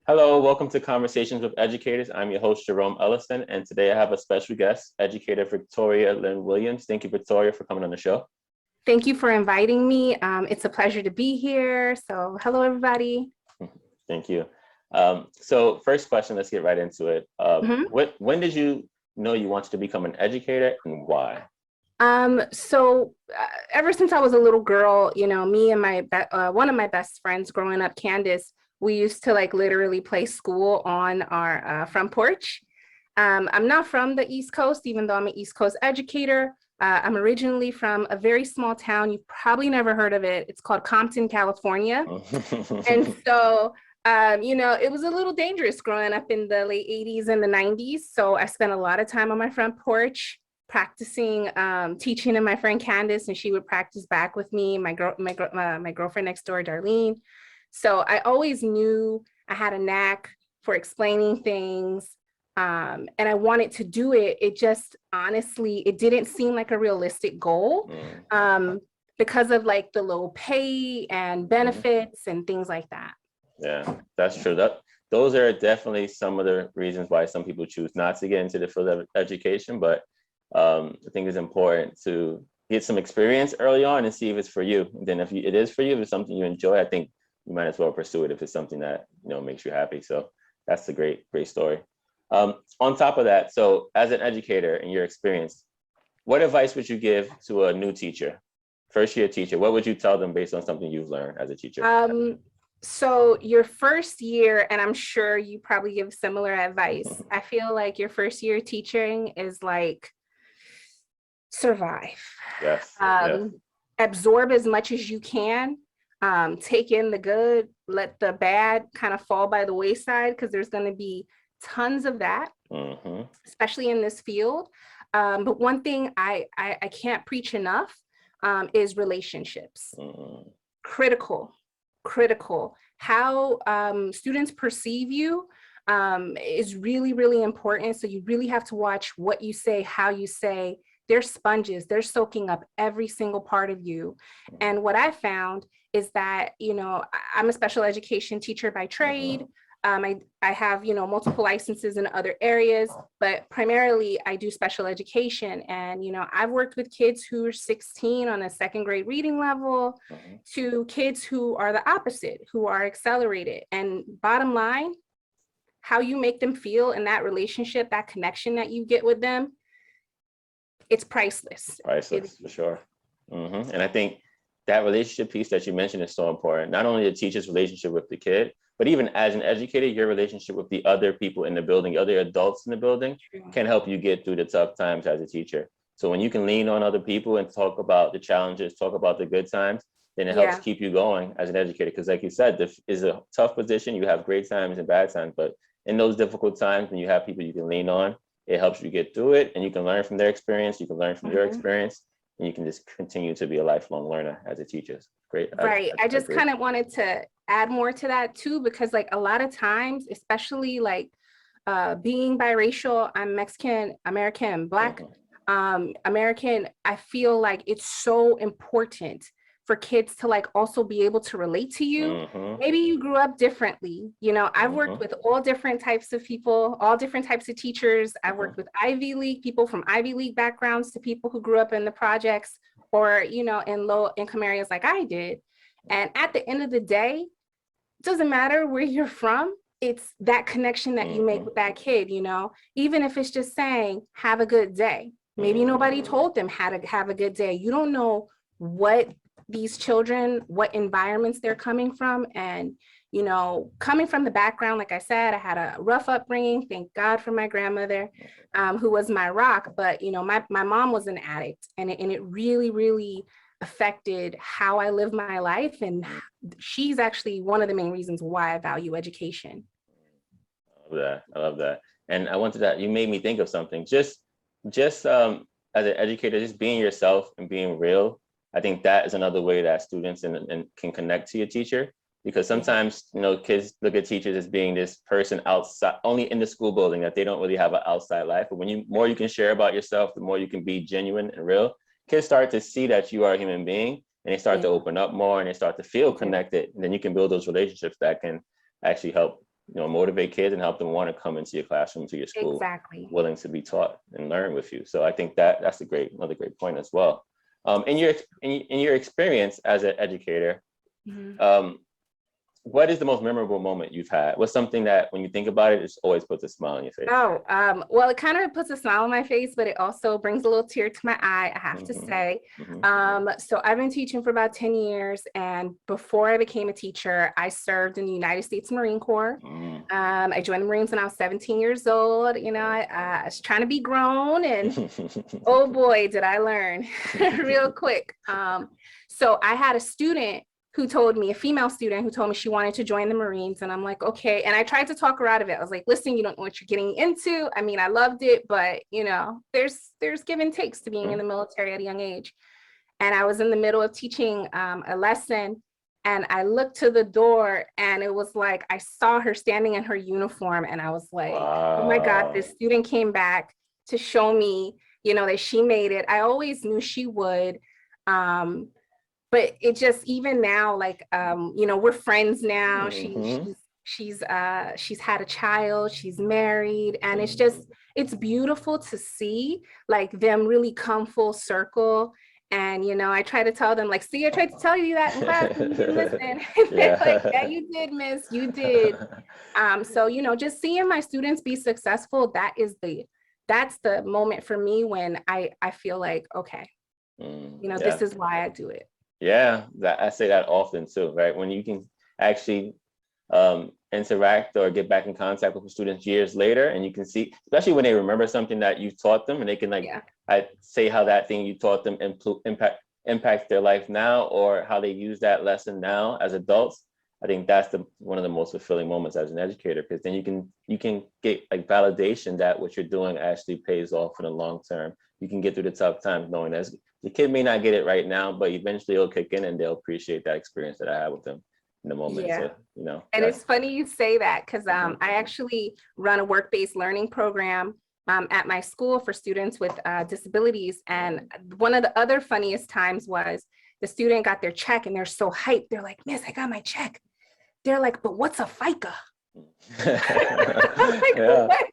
Hello, welcome to Conversations with Educators. I'm your host, Jerome Ellison, and today I have a special guest, Educator Victoria Lynn Williams. Thank you, Victoria, for coming on the show. Thank you for inviting me. It's a pleasure to be here. So, hello, everybody. Thank you. So first question, let's get right into it. Mhm. When did you know you wanted to become an educator and why? Ever since I was a little girl, me and one of my best friends growing up, Candace, we used to like literally play school on our front porch. I'm not from the East Coast, even though I'm an East Coast educator. I'm originally from a very small town. You've probably never heard of it. It's called Compton, California. And so, it was a little dangerous growing up in the late 80s and the 90s. So I spent a lot of time on my front porch practicing teaching to my friend Candace, and she would practice back with me, my girlfriend next door, Darlene. So I always knew I had a knack for explaining things, and I wanted to do it. It just honestly, it didn't seem like a realistic goal because of like the low pay and benefits and things like that. Yeah, that's true. Those are definitely some of the reasons why some people choose not to get into the field of education. But I think it's important to get some experience early on and see if it's for you. And then if it is for you, if it's something you enjoy, I think you might as well pursue it if it's something that makes you happy. So that's a great story. On top of that, so as an educator in your experience, what advice would you give to a new teacher, first year teacher? What would you tell them based on something you've learned as a teacher? So your first year, and I'm sure you probably give similar advice. I feel like your first year teaching is like survive. Yes. Absorb as much as you can. Take in the good, let the bad kind of fall by the wayside because there's going to be tons of that, especially in this field. But one thing I can't preach enough is relationships. Critical. How students perceive you is really important. So you really have to watch what you say, how you say. They're sponges. They're soaking up every single part of you. And what I found is that, I'm a special education teacher by trade. I have, multiple licenses in other areas, but primarily I do special education. And, I've worked with kids who are 16 on a second grade reading level to kids who are the opposite, who are accelerated. And bottom line, how you make them feel in that relationship, that connection that you get with them, it's priceless. Priceless, for sure. And I think that relationship piece that you mentioned is so important. Not only the teacher's relationship with the kid, but even as an educator, your relationship with the other people in the building, other adults in the building, can help you get through the tough times as a teacher. So when you can lean on other people and talk about the challenges, talk about the good times, then it helps keep you going as an educator. Because like you said, this is a tough position. You have great times and bad times, but in those difficult times, when you have people you can lean on, it helps you get through it, and you can learn from their experience. You can learn from your experience, and you can just continue to be a lifelong learner as a teacher. Great. Right. I just kind of wanted to add more to that too, because like a lot of times, especially like being biracial, I'm Mexican, American, Black American, I feel like it's so important for kids to like also be able to relate to you. Maybe you grew up differently. I've worked with all different types of people, all different types of teachers. I've worked with Ivy League, people from Ivy League backgrounds to people who grew up in the projects or, in low income areas like I did. And at the end of the day, it doesn't matter where you're from. It's that connection that you make with that kid, even if it's just saying, have a good day. Maybe nobody told them how to have a good day. You don't know what these children, what environments they're coming from. And, coming from the background, like I said, I had a rough upbringing. Thank God for my grandmother, who was my rock. But, my mom was an addict, and it really affected how I live my life. And she's actually one of the main reasons why I value education. I love that. And I wanted that, you made me think of something. Just as an educator, just being yourself and being real. I think that is another way that students and can connect to your teacher, because sometimes, kids look at teachers as being this person outside, only in the school building, that they don't really have an outside life. But when more you can share about yourself, the more you can be genuine and real, kids start to see that you are a human being, and they start to open up more, and they start to feel connected. And then you can build those relationships that can actually help motivate kids and help them want to come into your classroom, to your school, Exactly. willing to be taught and learn with you. So I think that's another great point as well. In your experience as an educator, what is the most memorable moment you've had? What's something that when you think about it, it always puts a smile on your face? Oh, well, it kind of puts a smile on my face, but it also brings a little tear to my eye, I have to say. So I've been teaching for about 10 years. And before I became a teacher, I served in the United States Marine Corps. I joined the Marines when I was 17 years old. I was trying to be grown, and oh boy, did I learn real quick. So I had a female student who told me she wanted to join the Marines. And I'm like, okay. And I tried to talk her out of it. I was like, listen, you don't know what you're getting into. I mean, I loved it, but there's give and takes to being in the military at a young age. And I was in the middle of teaching a lesson, and I looked to the door, and it was like, I saw her standing in her uniform, and I was like, wow. Oh my God, this student came back to show me, that she made it. I always knew she would. But it just, even now, like, we're friends now. She's had a child, she's married, and it's beautiful to see like them really come full circle. And, I try to tell them, like, see, I tried to tell you that in class and you didn't listen. And they're like, yeah, you did, miss, you did. So, just seeing my students be successful, that's the moment for me when I feel like, okay, this is why I do it. Yeah, I say that often too, right? When you can actually interact or get back in contact with the students years later, and you can see, especially when they remember something that you taught them, and they can I say how that thing you taught them impacts their life now, or how they use that lesson now as adults. I think that's one of the most fulfilling moments as an educator, because then you can get like validation that what you're doing actually pays off in the long term. You can get through the tough times knowing that the kid may not get it right now, but eventually it'll kick in and they'll appreciate that experience that I had with them in the moment. Yeah. So, and it's funny you say that, because I actually run a work-based learning program at my school for students with disabilities. And one of the other funniest times was the student got their check and they're so hyped. They're like, miss, I got my check. They're like, but what's a FICA? I'm like, what?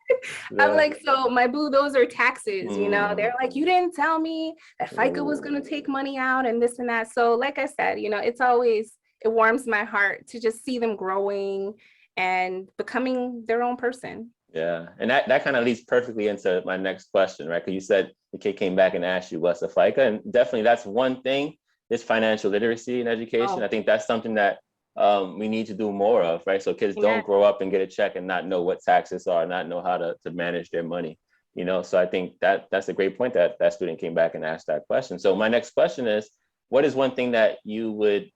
I'm like, so my boo, those are taxes, They're like, you didn't tell me that FICA was going to take money out and this and that. So like I said, it warms my heart to just see them growing and becoming their own person. Yeah. And that kind of leads perfectly into my next question, right? Because you said the kid came back and asked you what's a FICA, and definitely that's one thing, is financial literacy in education. I think that's something that we need to do more of, right? So kids don't grow up and get a check and not know what taxes are, not know how to manage their money, So I think that's a great point that student came back and asked that question. So my next question is, what is one thing that you would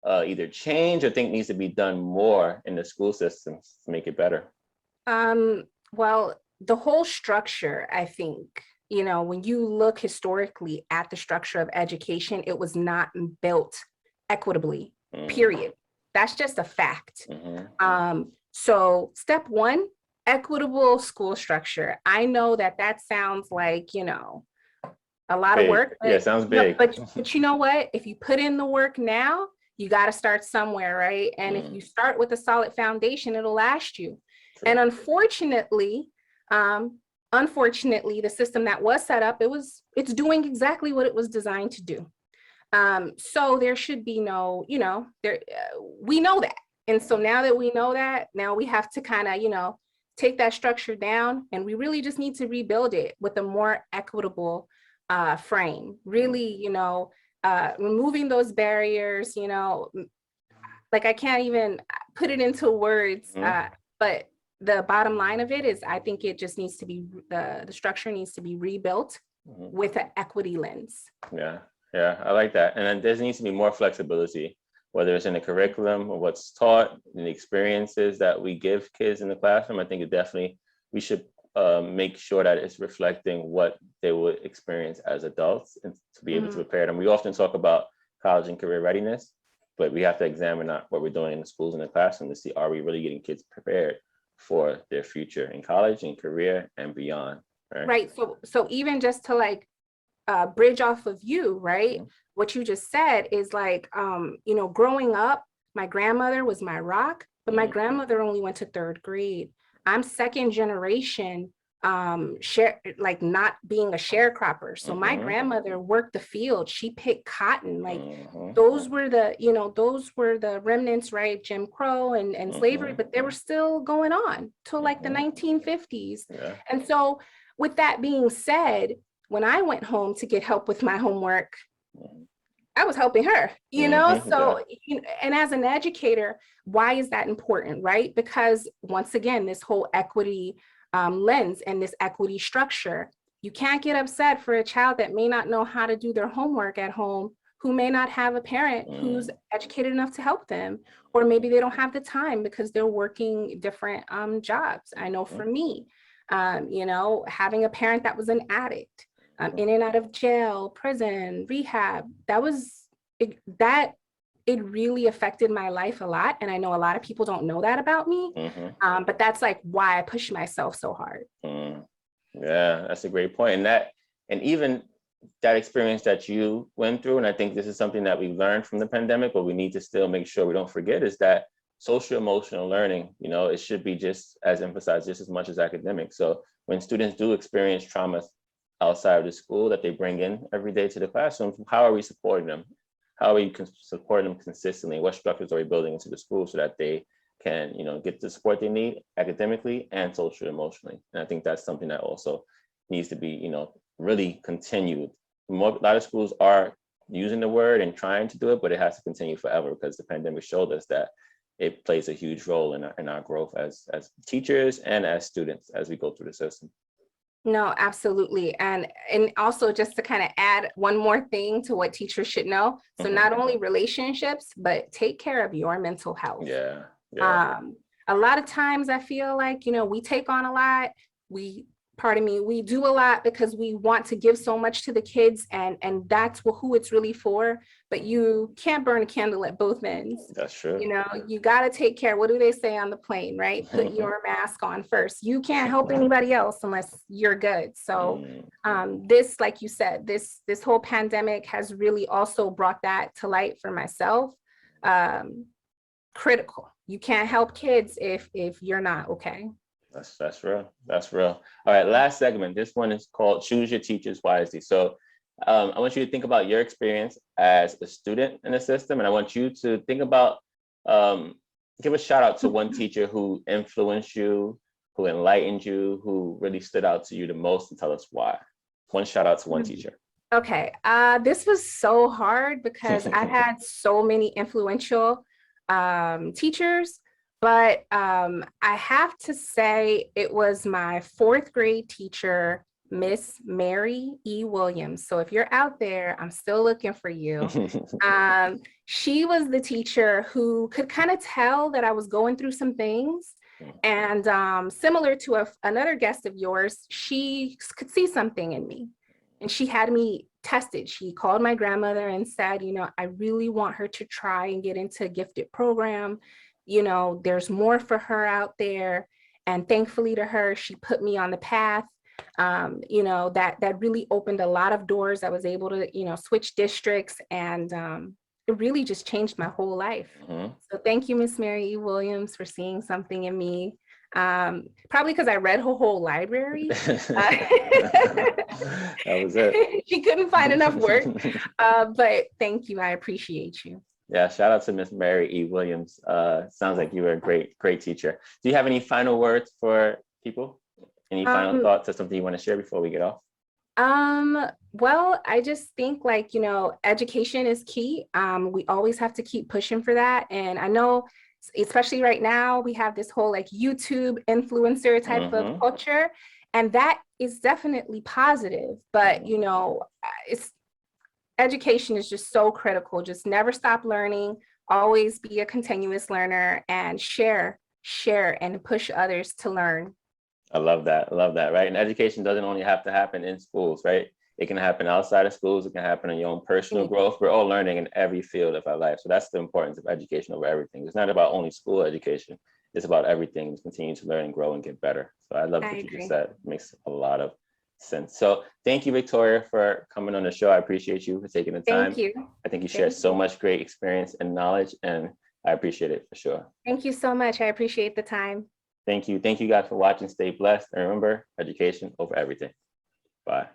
either change or think needs to be done more in the school systems to make it better? Well, the whole structure, I think, when you look historically at the structure of education, it was not built equitably. Period. That's just a fact. So step one, equitable school structure. I know that sounds like, a lot of work. But, sounds big. But you know what? If you put in the work now, you got to start somewhere, right? And if you start with a solid foundation, it'll last you. True. And unfortunately, the system that was set up, it's doing exactly what it was designed to do. So there should be no, we know that. And so now that we know that, now we have to kind of, take that structure down, and we really just need to rebuild it with a more equitable frame, really, removing those barriers, like I can't even put it into words, but the bottom line of it is I think it just needs to be, the structure needs to be rebuilt with an equity lens. Yeah, I like that. And then there needs to be more flexibility, whether it's in the curriculum or what's taught and the experiences that we give kids in the classroom. I think we should make sure that it's reflecting what they would experience as adults, and to be able to prepare them. We often talk about college and career readiness, but we have to examine what we're doing in the schools and the classroom to see, are we really getting kids prepared for their future in college and career and beyond? Right. So even just to bridge off of you, right? What you just said is growing up, my grandmother was my rock. but my grandmother only went to third grade. I'm second generation, share, like not being a sharecropper. So my grandmother worked the field. She picked cotton. Like those were the, those were the remnants, right? Jim Crow and slavery, but they were still going on till like the 1950s. Yeah. And so with that being said, when I went home to get help with my homework, I was helping her, so, and as an educator, why is that important, right? Because once again, this whole equity lens and this equity structure, you can't get upset for a child that may not know how to do their homework at home, who may not have a parent who's educated enough to help them, or maybe they don't have the time because they're working different jobs. I know for me, having a parent that was an addict, in and out of jail, prison, rehab, it really affected my life a lot. And I know a lot of people don't know that about me, but that's like why I push myself so hard. Yeah, that's a great point. And even that experience that you went through, and I think this is something that we learned from the pandemic, but we need to still make sure we don't forget, is that social emotional learning, it should be just as emphasized just as much as academic. So when students do experience trauma outside of the school that they bring in every day to the classroom, how are we supporting them? How are we supporting them consistently? What structures are we building into the school so that they can, get the support they need academically and social emotionally? And I think that's something that also needs to be, really continued. A lot of schools are using the word and trying to do it, but it has to continue forever because the pandemic showed us that it plays a huge role in our growth as teachers and as students as we go through the system. No, absolutely. And also just to kind of add one more thing to what teachers should know. So not only relationships, but take care of your mental health. Yeah. A lot of times I feel like, we take on a lot. We do a lot because we want to give so much to the kids, and that's who it's really for. But you can't burn a candle at both ends. That's true. You got to take care. What do they say on the plane, right? Put your mask on first. You can't help anybody else unless you're good. So this, like you said, this whole pandemic has really also brought that to light for myself. Critical. You can't help kids if you're not okay. That's real. That's real. All right, last segment. This one is called Choose Your Teachers Wisely. So I want you to think about your experience as a student in the system, and I want you to think about, give a shout out to one teacher who influenced you, who enlightened you, who really stood out to you the most, and tell us why. One shout out to one teacher. Okay, this was so hard because I've had so many influential teachers. But I have to say it was my fourth grade teacher, Miss Mary E. Williams. So if you're out there, I'm still looking for you. She was the teacher who could kind of tell that I was going through some things. And similar to another guest of yours, she could see something in me. And she had me tested. She called my grandmother and said, I really want her to try and get into a gifted program. There's more for her out there. And thankfully to her, she put me on the path, that really opened a lot of doors. I was able to, switch districts, and it really just changed my whole life. So thank you, Miss Mary E. Williams, for seeing something in me. Probably because I read her whole library. That was it. She couldn't find enough work. But thank you. I appreciate you. Yeah, shout out to Miss Mary E. Williams. Sounds like you were a great teacher. Do you have any final words for people? Any final thoughts or something you want to share before we get off? Well, I just think education is key. We always have to keep pushing for that. And I know, especially right now, we have this whole YouTube influencer type of culture, and that is definitely positive. But, education is just so critical. Just never stop learning, always be a continuous learner, and share and push others to learn. I love that. Right. And education doesn't only have to happen in schools, right? It can happen outside of schools. It can happen in your own personal growth. We're all learning in every field of our life. So that's the importance of education over everything. It's not about only school education. It's about everything. Continue to learn and grow and get better. So I love what you just said. It makes a lot of sense. So thank you, Victoria, for coming on the show. I appreciate you for taking the time. Thank you. I think you shared so much great experience and knowledge, and I appreciate it for sure. Thank you so much. I appreciate the time. Thank you. Thank you guys for watching. Stay blessed. And remember, education over everything. Bye.